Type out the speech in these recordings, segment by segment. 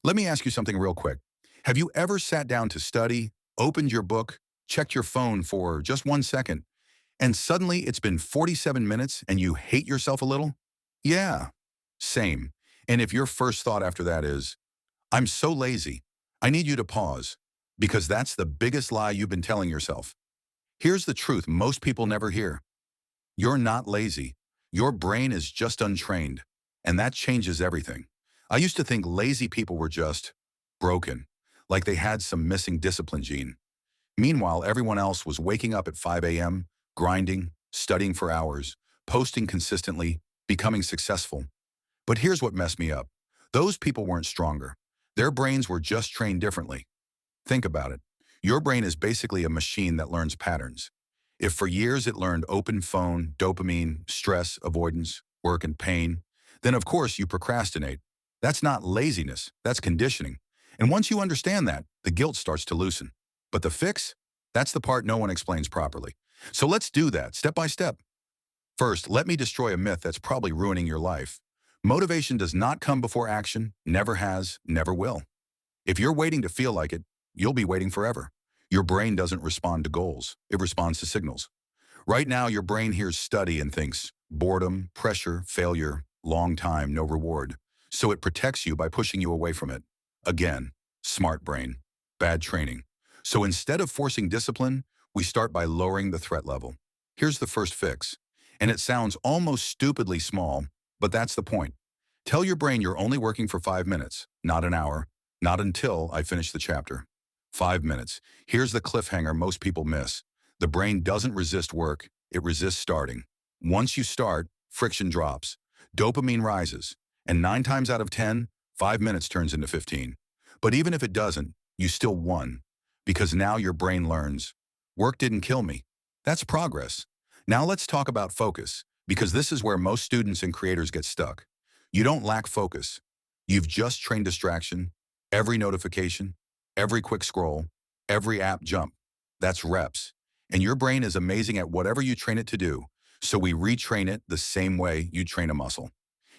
Let me ask you something real quick. Have you ever sat down to study, opened your book, checked your phone for just 1 second, and suddenly it's been 47 minutes and you hate yourself a little? Yeah, same. And if your first thought after that is, I'm so lazy, I need you to pause, because that's the biggest lie you've been telling yourself. Here's the truth most people never hear. You're not lazy. Your brain is just untrained, and that changes everything. I used to think lazy people were just broken, like they had some missing discipline gene. Meanwhile, everyone else was waking up at 5 a.m., grinding, studying for hours, posting consistently, becoming successful. But here's what messed me up. Those people weren't stronger. Their brains were just trained differently. Think about it. Your brain is basically a machine that learns patterns. If for years it learned open phone, dopamine, stress, avoidance, work, and pain, then of course you procrastinate. That's not laziness, that's conditioning. And once you understand that, the guilt starts to loosen. But the fix? That's the part no one explains properly. So let's do that, step by step. First, let me destroy a myth that's probably ruining your life. Motivation does not come before action, never has, never will. If you're waiting to feel like it, you'll be waiting forever. Your brain doesn't respond to goals, it responds to signals. Right now, your brain hears study and thinks boredom, pressure, failure, long time, no reward. So it protects you by pushing you away from it. Again, smart brain, bad training. So instead of forcing discipline, we start by lowering the threat level. Here's the first fix. And it sounds almost stupidly small, but that's the point. Tell your brain you're only working for 5 minutes, not an hour, not until I finish the chapter. 5 minutes. Here's the cliffhanger most people miss. The brain doesn't resist work, it resists starting. Once you start, friction drops, dopamine rises, and 9 times out of 10, 5 minutes turns into 15. But even if it doesn't, you still won, because now your brain learns, work didn't kill me. That's progress. Now let's talk about focus, because this is where most students and creators get stuck. You don't lack focus. You've just trained distraction, every notification, every quick scroll, every app jump. That's reps. And your brain is amazing at whatever you train it to do, so we retrain it the same way you train a muscle.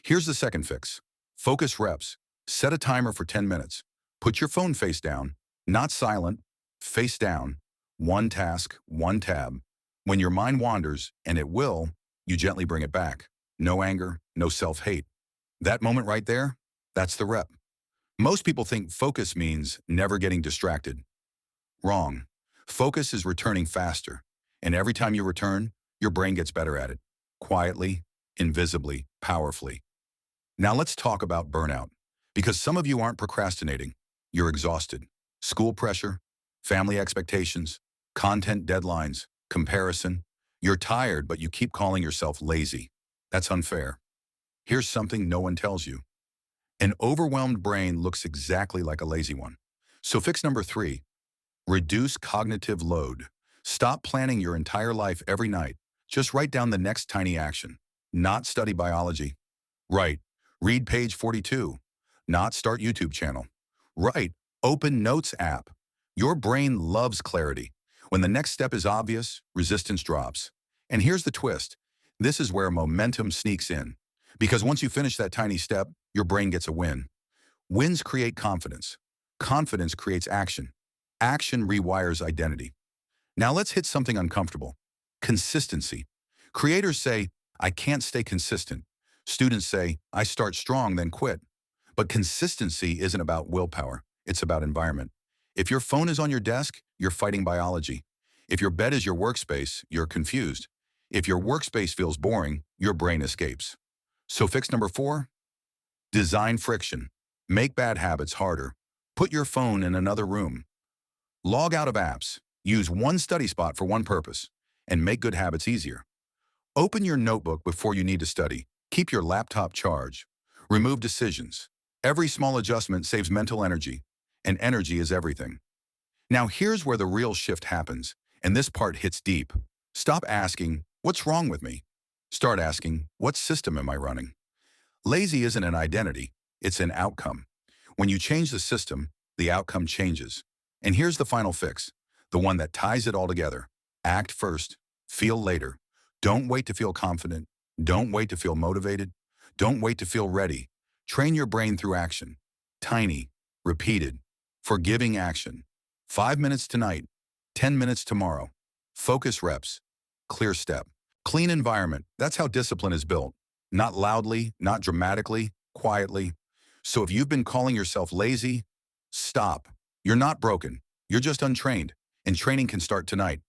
Here's the second fix. Focus reps. Set a timer for 10 minutes. Put your phone face down, not silent, face down. One task, one tab. When your mind wanders, and it will, you gently bring it back. No anger, no self-hate. That moment right there, that's the rep. Most people think focus means never getting distracted. Wrong. Focus is returning faster. And every time you return, your brain gets better at it. Quietly, invisibly, powerfully. Now let's talk about burnout. Because some of you aren't procrastinating. You're exhausted. School pressure, family expectations, content deadlines, comparison. You're tired, but you keep calling yourself lazy. That's unfair. Here's something no one tells you. An overwhelmed brain looks exactly like a lazy one. So fix number 3, reduce cognitive load. Stop planning your entire life every night. Just write down the next tiny action. Not study biology. Write, read page 42. Not start YouTube channel. Write, open Notes app. Your brain loves clarity. When the next step is obvious, resistance drops. And here's the twist. This is where momentum sneaks in. Because once you finish that tiny step, your brain gets a win. Wins create confidence. Confidence creates action. Action rewires identity. Now let's hit something uncomfortable. Consistency. Creators say, I can't stay consistent. Students say, I start strong, then quit. But consistency isn't about willpower. It's about environment. If your phone is on your desk, you're fighting biology. If your bed is your workspace, you're confused. If your workspace feels boring, your brain escapes. So fix number 4, design friction. Make bad habits harder. Put your phone in another room. Log out of apps. Use one study spot for one purpose. And make good habits easier. Open your notebook before you need to study. Keep your laptop charged. Remove decisions. Every small adjustment saves mental energy. And energy is everything. Now here's where the real shift happens. And this part hits deep. Stop asking, what's wrong with me? Start asking, what system am I running? Lazy isn't an identity, it's an outcome. When you change the system, the outcome changes. And here's the final fix, the one that ties it all together. Act first, feel later. Don't wait to feel confident. Don't wait to feel motivated. Don't wait to feel ready. Train your brain through action. Tiny, Repeated. Forgiving action. 5 minutes tonight, 10 minutes tomorrow. Focus reps. Clear step. Clean environment. That's how discipline is built. Not loudly, not dramatically, quietly. So if you've been calling yourself lazy, stop. You're not broken. You're just untrained. And training can start tonight.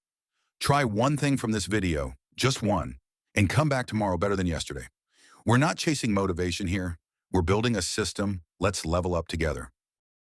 Try one thing from this video, just one, and come back tomorrow better than yesterday. We're not chasing motivation here. We're building a system. Let's level up together.